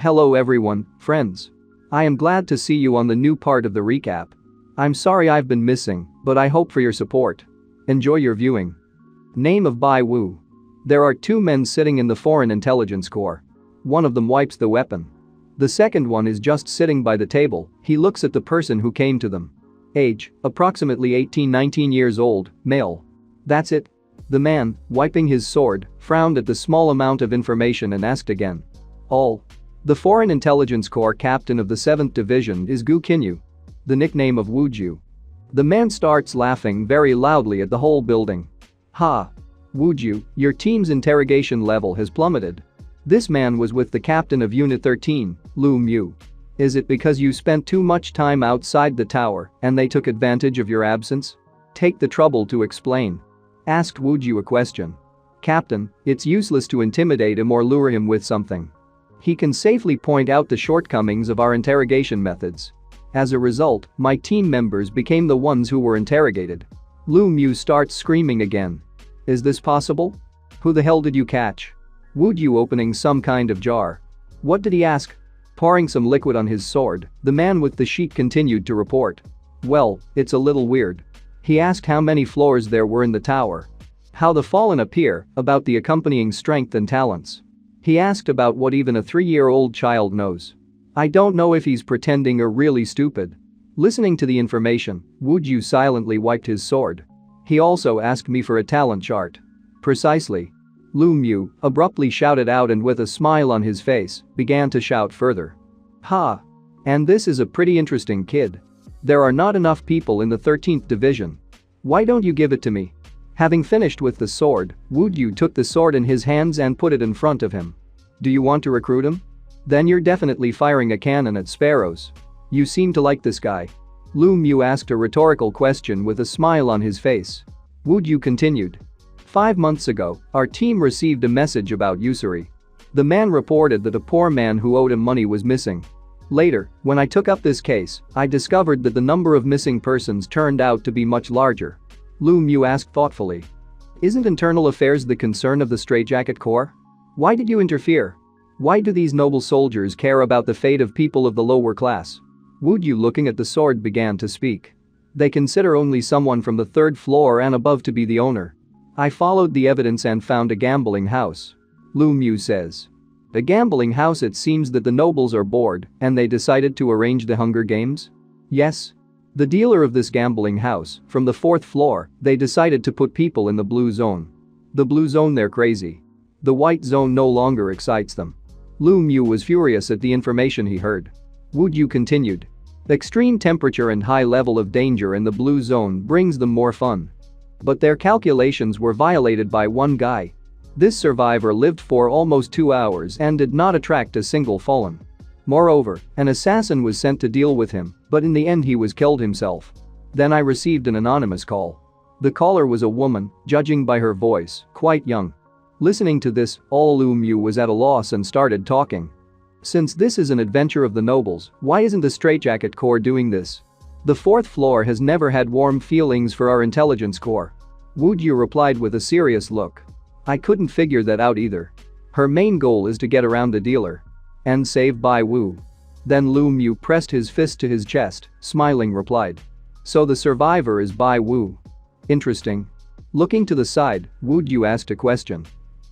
Hello everyone, friends. I am glad to see you on the new part of the recap. I'm sorry I've been missing, but I hope for your support. Enjoy your viewing. Name of Bai Woo. There are two men sitting in the Foreign Intelligence Corps. One of them wipes the weapon. The second one is just sitting by the table. He looks at the person who came to them. Age, approximately 18-19 years old, male. That's it. The man, wiping his sword, frowned at the small amount of information and asked again. All. The Foreign Intelligence Corps captain of the 7th Division is Gu Kinyu. The nickname of Wuju. The man starts laughing very loudly at the whole building. Ha! Wuju, your team's interrogation level has plummeted. This man was with the captain of Unit 13, Lu Mu. Is it because you spent too much time outside the tower and they took advantage of your absence? Take the trouble to explain. Asked Wuju a question. Captain, it's useless to intimidate him or lure him with something. He can safely point out the shortcomings of our interrogation methods. As a result, my team members became the ones who were interrogated. Lu Mu starts screaming again. Is this possible? Who the hell did you catch? Wuju opening some kind of jar. What did he ask? Pouring some liquid on his sword, the man with the sheet continued to report. Well, it's a little weird. He asked how many floors there were in the tower. How the fallen appear, about the accompanying strength and talents. He asked about what even a 3-year-old child knows. I don't know if he's pretending or really stupid. Listening to the information, Wuju silently wiped his sword. He also asked me for a talent chart. Precisely. Lu Mu abruptly shouted out and with a smile on his face, began to shout further. Ha! And this is a pretty interesting kid. There are not enough people in the 13th Division. Why don't you give it to me? Having finished with the sword, Wuju took the sword in his hands and put it in front of him. Do you want to recruit him? Then you're definitely firing a cannon at sparrows. You seem to like this guy. Lu Mu asked a rhetorical question with a smile on his face. Wuju continued. 5 months ago, our team received a message about usury. The man reported that a poor man who owed him money was missing. Later, when I took up this case, I discovered that the number of missing persons turned out to be much larger. Lu Mu asked thoughtfully. Isn't internal affairs the concern of the Straitjacket Corps? Why did you interfere? Why do these noble soldiers care about the fate of people of the lower class? Wuju looking at the sword began to speak. They consider only someone from the 3rd floor and above to be the owner. I followed the evidence and found a gambling house. Lu Mu says. A gambling house. It seems that the nobles are bored and they decided to arrange the Hunger Games? Yes. The dealer of this gambling house, from the 4th floor, they decided to put people in the blue zone. The blue zone, they're crazy. The white zone no longer excites them. Lu Mu was furious at the information he heard. Wuju continued. Extreme temperature and high level of danger in the blue zone brings them more fun. But their calculations were violated by one guy. This survivor lived for almost 2 hours and did not attract a single fallen. Moreover, an assassin was sent to deal with him, but in the end he was killed himself. Then I received an anonymous call. The caller was a woman, judging by her voice, quite young. Listening to this, all Lu Mu was at a loss and started talking. Since this is an adventure of the nobles, why isn't the Straitjacket Corps doing this? The 4th floor has never had warm feelings for our intelligence corps. Wuju replied with a serious look. I couldn't figure that out either. Her main goal is to get around the dealer. And save Bai Woo. Then Lu Mu pressed his fist to his chest, smiling replied. So the survivor is Bai Woo. Interesting. Looking to the side, Wuju asked a question.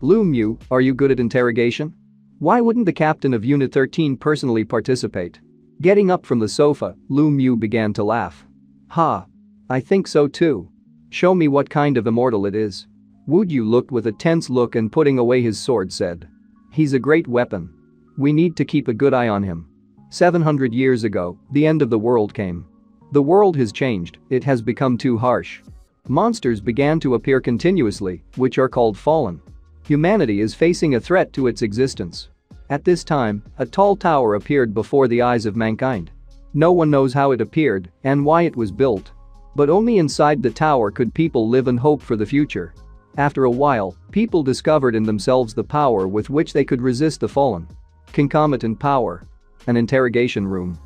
Lu Mu, are you good at interrogation? Why wouldn't the captain of Unit 13 personally participate? Getting up from the sofa, Lu Mu began to laugh. Ha! I think so too. Show me what kind of immortal it is. Wuju looked with a tense look and putting away his sword said. He's a great weapon. We need to keep a good eye on him. 700 years ago, the end of the world came. The world has changed, it has become too harsh. Monsters began to appear continuously, which are called fallen. Humanity is facing a threat to its existence. At this time, a tall tower appeared before the eyes of mankind. No one knows how it appeared and why it was built. But only inside the tower could people live and hope for the future. After a while, people discovered in themselves the power with which they could resist the fallen. Concomitant power. An interrogation room.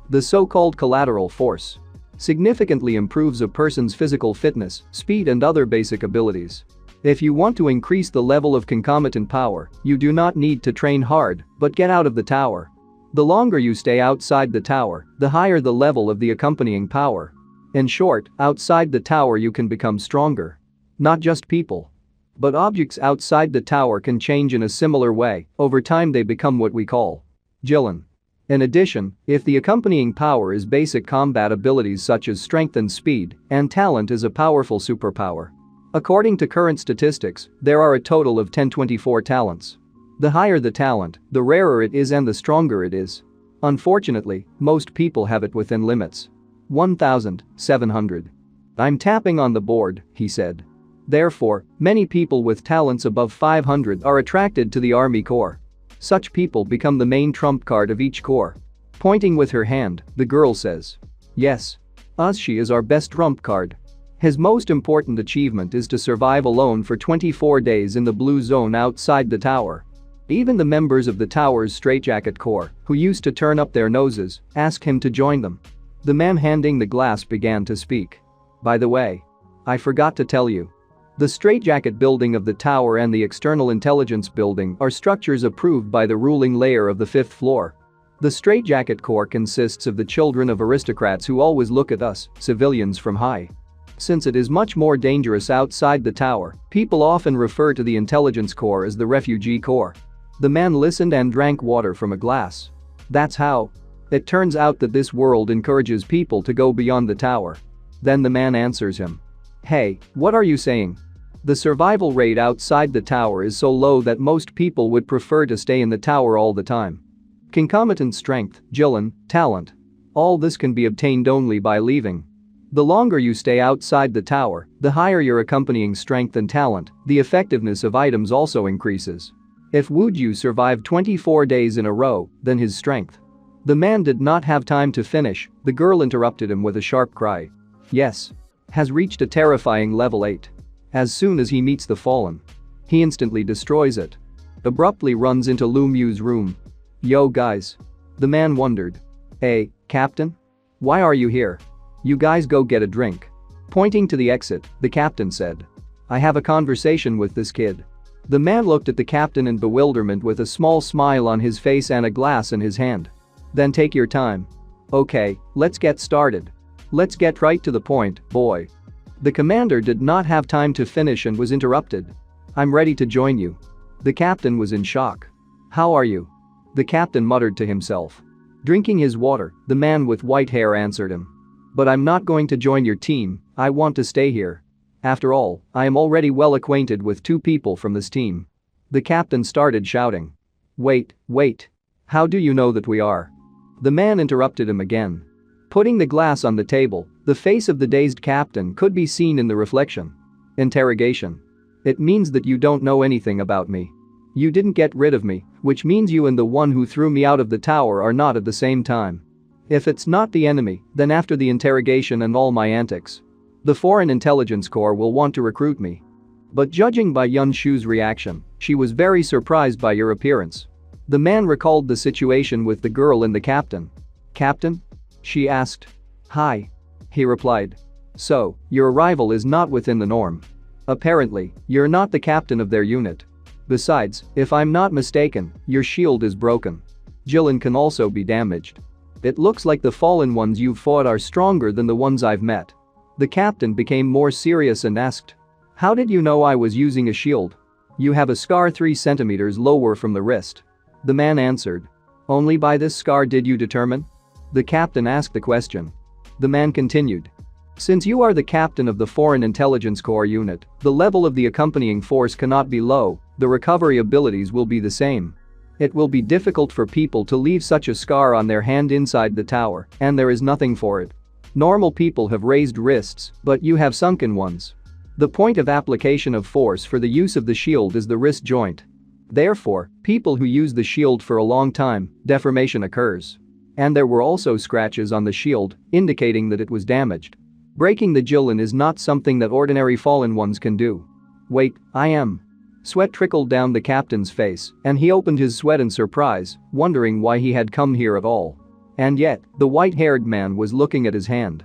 The so-called collateral force. Significantly improves a person's physical fitness, speed and other basic abilities. If you want to increase the level of concomitant power, you do not need to train hard, but get out of the tower. The longer you stay outside the tower, the higher the level of the accompanying power. In short, outside the tower you can become stronger. Not just people. But objects outside the tower can change in a similar way. Over time they become what we call Jilin. In addition, if the accompanying power is basic combat abilities such as strength and speed, and talent is a powerful superpower. According to current statistics, there are a total of 1024 talents. The higher the talent, the rarer it is and the stronger it is. Unfortunately, most people have it within limits. 1,700. I'm tapping on the board, he said. Therefore, many people with talents above 500 are attracted to the army corps. Such people become the main trump card of each corps. Pointing with her hand, the girl says. Yes. She is our best trump card. His most important achievement is to survive alone for 24 days in the blue zone outside the tower. Even the members of the tower's straitjacket corps, who used to turn up their noses, ask him to join them. The man handing the glass began to speak. By the way, I forgot to tell you. The straitjacket building of the tower and the external intelligence building are structures approved by the ruling layer of the 5th floor. The straitjacket corps consists of the children of aristocrats who always look at us, civilians, from high. Since it is much more dangerous outside the tower, people often refer to the intelligence corps as the refugee corps. The man listened and drank water from a glass. That's how. It turns out that this world encourages people to go beyond the tower. Then the man answers him. Hey, what are you saying? The survival rate outside the tower is so low that most people would prefer to stay in the tower all the time. Concomitant strength, Jilin, talent. All this can be obtained only by leaving. The longer you stay outside the tower, the higher your accompanying strength and talent, the effectiveness of items also increases. If Wuju survived 24 days in a row, then his strength. The man did not have time to finish, the girl interrupted him with a sharp cry. Yes. Has reached a terrifying level 8. As soon as he meets the fallen, he instantly destroys it. Abruptly runs into Lu Mu's room. Yo guys. The man wondered. Hey, Captain? Why are you here? You guys go get a drink. Pointing to the exit, the captain said. I have a conversation with this kid. The man looked at the captain in bewilderment with a small smile on his face and a glass in his hand. Then take your time. Okay, let's get started. Let's get right to the point, boy. The commander did not have time to finish and was interrupted. I'm ready to join you. The captain was in shock. How are you? The captain muttered to himself. Drinking his water, the man with white hair answered him. But I'm not going to join your team, I want to stay here. After all, I am already well acquainted with 2 people from this team. The captain started shouting. Wait. How do you know that we are? The man interrupted him again. Putting the glass on the table, the face of the dazed captain could be seen in the reflection. Interrogation. It means that you don't know anything about me. You didn't get rid of me, which means you and the one who threw me out of the tower are not at the same time. If it's not the enemy, then after the interrogation and all my antics, the Foreign Intelligence Corps will want to recruit me. But judging by Yun Shu's reaction, she was very surprised by your appearance. The man recalled the situation with the girl and the captain. Captain? She asked. Hi. He replied. So, your arrival is not within the norm. Apparently, you're not the captain of their unit. Besides, if I'm not mistaken, your shield is broken. Jilin can also be damaged. It looks like the fallen ones you've fought are stronger than the ones I've met. The captain became more serious and asked. How did you know I was using a shield? You have a scar 3 centimeters lower from the wrist. The man answered. Only by this scar did you determine? The captain asked the question. The man continued. Since you are the captain of the Foreign Intelligence Corps unit, the level of the accompanying force cannot be low, the recovery abilities will be the same. It will be difficult for people to leave such a scar on their hand inside the tower, and there is nothing for it. Normal people have raised wrists, but you have sunken ones. The point of application of force for the use of the shield is the wrist joint. Therefore, people who use the shield for a long time, deformation occurs. And there were also scratches on the shield, indicating that it was damaged. Breaking the Jilin is not something that ordinary fallen ones can do. Wait, I am. Sweat trickled down the captain's face, and he opened his sweat in surprise, wondering why he had come here at all. And yet, the white-haired man was looking at his hand.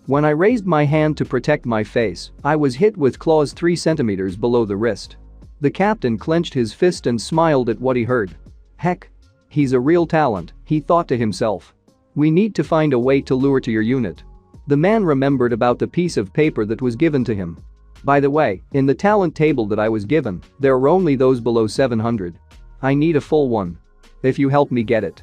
When I raised my hand to protect my face, I was hit with claws 3 centimeters below the wrist. The captain clenched his fist and smiled at what he heard. Heck. He's a real talent, he thought to himself. We need to find a way to lure to your unit. The man remembered about the piece of paper that was given to him. By the way, in the talent table that I was given, there are only those below 700. I need a full one. If you help me get it.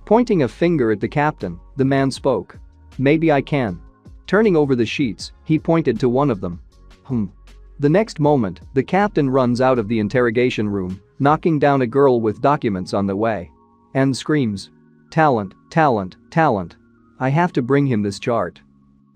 Pointing a finger at the captain, the man spoke. Maybe I can. Turning over the sheets, he pointed to one of them. The next moment, the captain runs out of the interrogation room, knocking down a girl with documents on the way. And screams. Talent, talent, talent. I have to bring him this chart.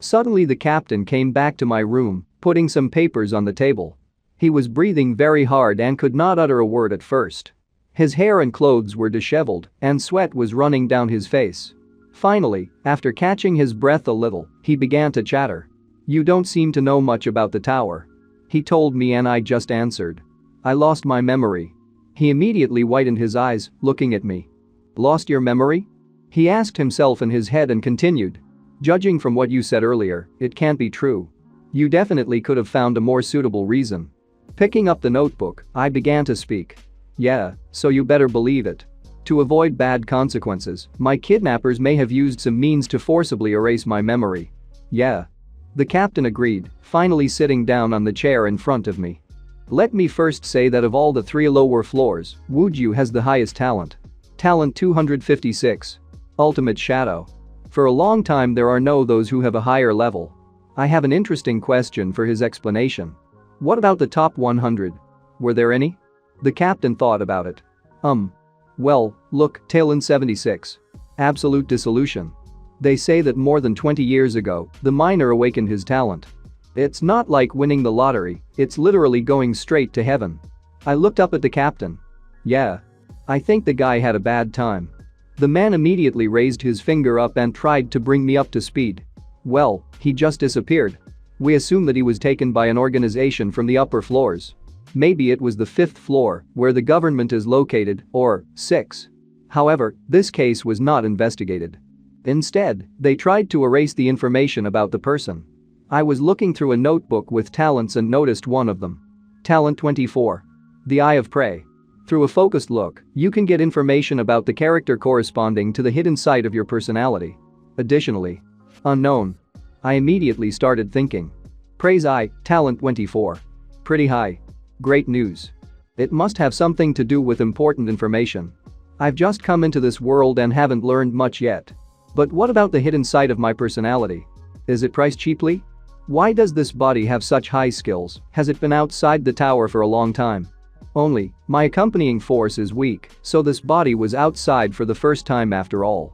Suddenly the captain came back to my room, putting some papers on the table. He was breathing very hard and could not utter a word at first. His hair and clothes were disheveled, and sweat was running down his face. Finally, after catching his breath a little, he began to chatter. You don't seem to know much about the tower. He told me and I just answered. I lost my memory. He immediately widened his eyes, looking at me. Lost your memory? He asked himself in his head and continued. Judging from what you said earlier, it can't be true. You definitely could have found a more suitable reason. Picking up the notebook, I began to speak. Yeah, so you better believe it. To avoid bad consequences, my kidnappers may have used some means to forcibly erase my memory. Yeah. The captain agreed, finally sitting down on the chair in front of me. Let me first say that of all the 3 lower floors, Wuju has the highest talent. Talent 256. Ultimate Shadow. For a long time there are no those who have a higher level. I have an interesting question for his explanation. What about the top 100? Were there any? The captain thought about it. Well, look, Talon 76. Absolute dissolution. They say that more than 20 years ago, the miner awakened his talent. It's not like winning the lottery, it's literally going straight to heaven. I looked up at the captain. Yeah. I think the guy had a bad time. The man immediately raised his finger up and tried to bring me up to speed. Well, he just disappeared. We assume that he was taken by an organization from the upper floors. Maybe it was the 5th floor, where the government is located, or 6. However, this case was not investigated. Instead, they tried to erase the information about the person. I was looking through a notebook with talents and noticed one of them. Talent 24. The Eye of Prey. Through a focused look, you can get information about the character corresponding to the hidden side of your personality. Additionally, unknown. I immediately started thinking. Praise Eye, Talent 24. Pretty high. Great news. It must have something to do with important information. I've just come into this world and haven't learned much yet. But what about the hidden side of my personality? Is it priced cheaply? Why does this body have such high skills? Has it been outside the tower for a long time? Only, my accompanying force is weak, so this body was outside for the first time after all.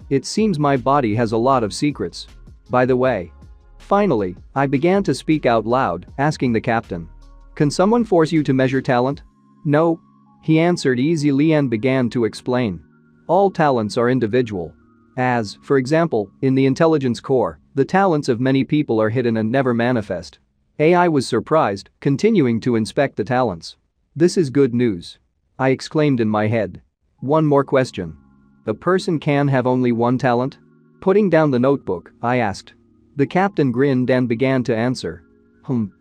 It seems my body has a lot of secrets. By the way. Finally, I began to speak out loud, asking the captain. Can someone force you to measure talent? No. He answered easily and began to explain. All talents are individual. As, for example, in the intelligence core, the talents of many people are hidden and never manifest. AI was surprised, continuing to inspect the talents. This is good news. I exclaimed in my head. One more question. A person can have only one talent? Putting down the notebook, I asked. The captain grinned and began to answer.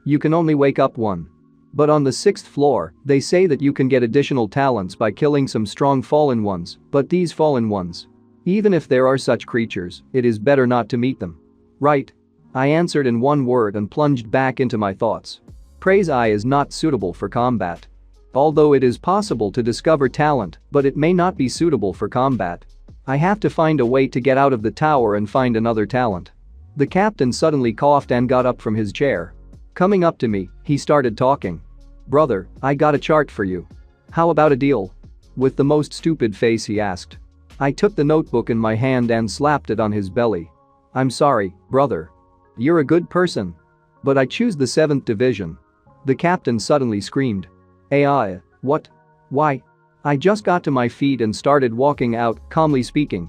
You can only wake up one. But on the 6th floor, they say that you can get additional talents by killing some strong fallen ones, but these fallen ones. Even if there are such creatures, it is better not to meet them. Right. I answered in one word and plunged back into my thoughts. Praise Eye is not suitable for combat. Although it is possible to discover talent, but it may not be suitable for combat. I have to find a way to get out of the tower and find another talent. The captain suddenly coughed and got up from his chair. Coming up to me, he started talking. Brother, I got a chart for you. How about a deal? With the most stupid face he asked. I took the notebook in my hand and slapped it on his belly. I'm sorry, brother. You're a good person. But I choose the 7th division. The captain suddenly screamed. AI, what? Why? I just got to my feet and started walking out, calmly speaking.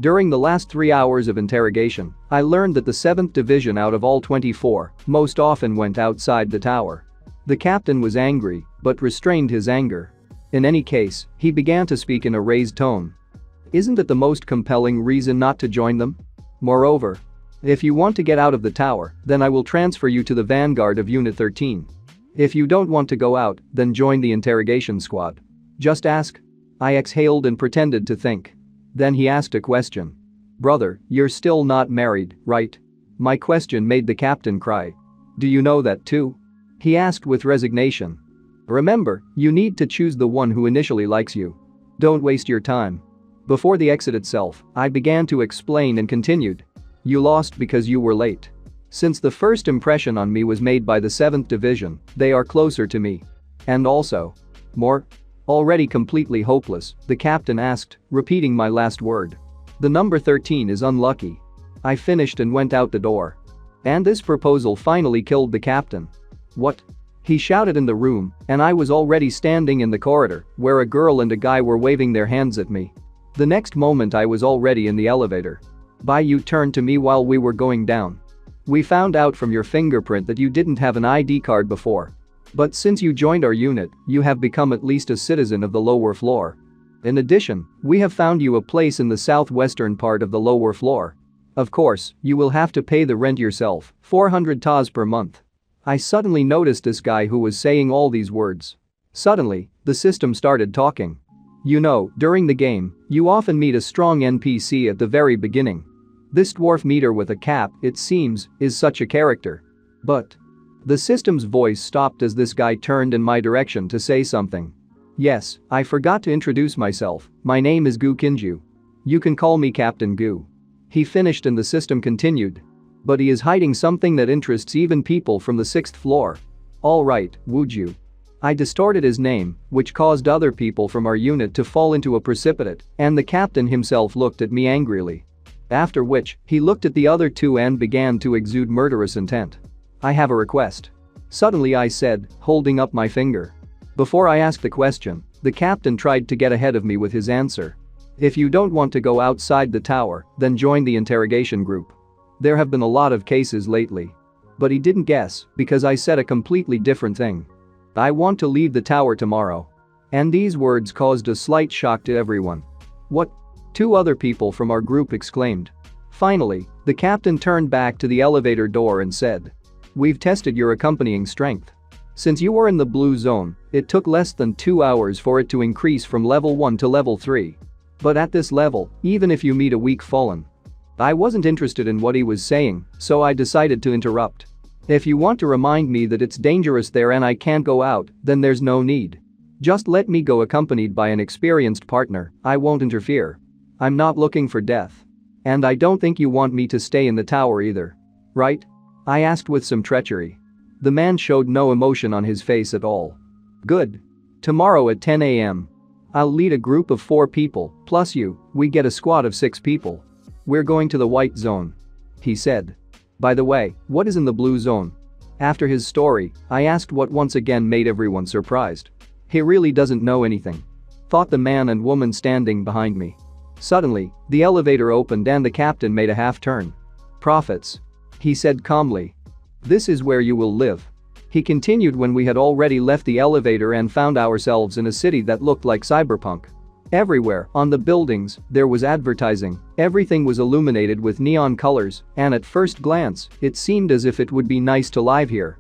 During the last 3 hours of interrogation, I learned that the 7th division out of all 24 most often went outside the tower. The captain was angry, but restrained his anger. In any case, he began to speak in a raised tone. Isn't it the most compelling reason not to join them? Moreover, If you want to get out of the tower, then I will transfer you to the vanguard of Unit 13. If you don't want to go out, then join the interrogation squad. Just ask. I exhaled and pretended to think. Then he asked a question. Brother, you're still not married, right? My question made the captain cry. Do you know that too? He asked with resignation. Remember, you need to choose the one who initially likes you. Don't waste your time. Before the exit itself, I began to explain and continued. You lost because you were late. Since the first impression on me was made by the 7th Division, they are closer to me. And also. More? Already completely hopeless, the captain asked, repeating my last word. The number 13 is unlucky. I finished and went out the door. And this proposal finally killed the captain. What? He shouted in the room, and I was already standing in the corridor, where a girl and a guy were waving their hands at me. The next moment I was already in the elevator. Bai Woo turned to me while we were going down. We found out from your fingerprint that you didn't have an ID card before. But since you joined our unit, you have become at least a citizen of the lower floor. In addition, we have found you a place in the southwestern part of the lower floor. Of course, you will have to pay the rent yourself, 400 tas per month. I suddenly noticed this guy who was saying all these words. Suddenly, the system started talking. You know, during the game, you often meet a strong NPC at the very beginning. This dwarf meter with a cap, it seems, is such a character. But. The system's voice stopped as this guy turned in my direction to say something. Yes, I forgot to introduce myself, my name is Gu Kinju. You can call me Captain Gu. He finished and the system continued. But he is hiding something that interests even people from the 6th floor. Alright, Wuju. I distorted his name, which caused other people from our unit to fall into a precipitate, and the captain himself looked at me angrily. After which, he looked at the other two and began to exude murderous intent. I have a request. Suddenly I said, holding up my finger. Before I asked the question, the captain tried to get ahead of me with his answer. If you don't want to go outside the tower, then join the interrogation group. There have been a lot of cases lately. But he didn't guess, because I said a completely different thing. I want to leave the tower tomorrow. And these words caused a slight shock to everyone. What? Two other people from our group exclaimed. Finally, the captain turned back to the elevator door and said. We've tested your accompanying strength. Since you were in the blue zone, it took less than 2 hours for it to increase from level 1 to level 3. But at this level, even if you meet a weak fallen. I wasn't interested in what he was saying, so I decided to interrupt. If you want to remind me that it's dangerous there and I can't go out, then there's no need. Just let me go accompanied by an experienced partner, I won't interfere. I'm not looking for death. And I don't think you want me to stay in the tower either. Right? I asked with some treachery. The man showed no emotion on his face at all. Good. Tomorrow at 10 a.m. I'll lead a group of 4 people, plus you, we get a squad of 6 people. We're going to the white zone. He said. By the way, what is in the blue zone? After his story, I asked what once again made everyone surprised. He really doesn't know anything. Thought the man and woman standing behind me. Suddenly, the elevator opened and the captain made a half turn. Profits. He said calmly. This is where you will live. He continued when we had already left the elevator and found ourselves in a city that looked like cyberpunk. Everywhere, on the buildings, there was advertising, everything was illuminated with neon colors, and at first glance, it seemed as if it would be nice to live here.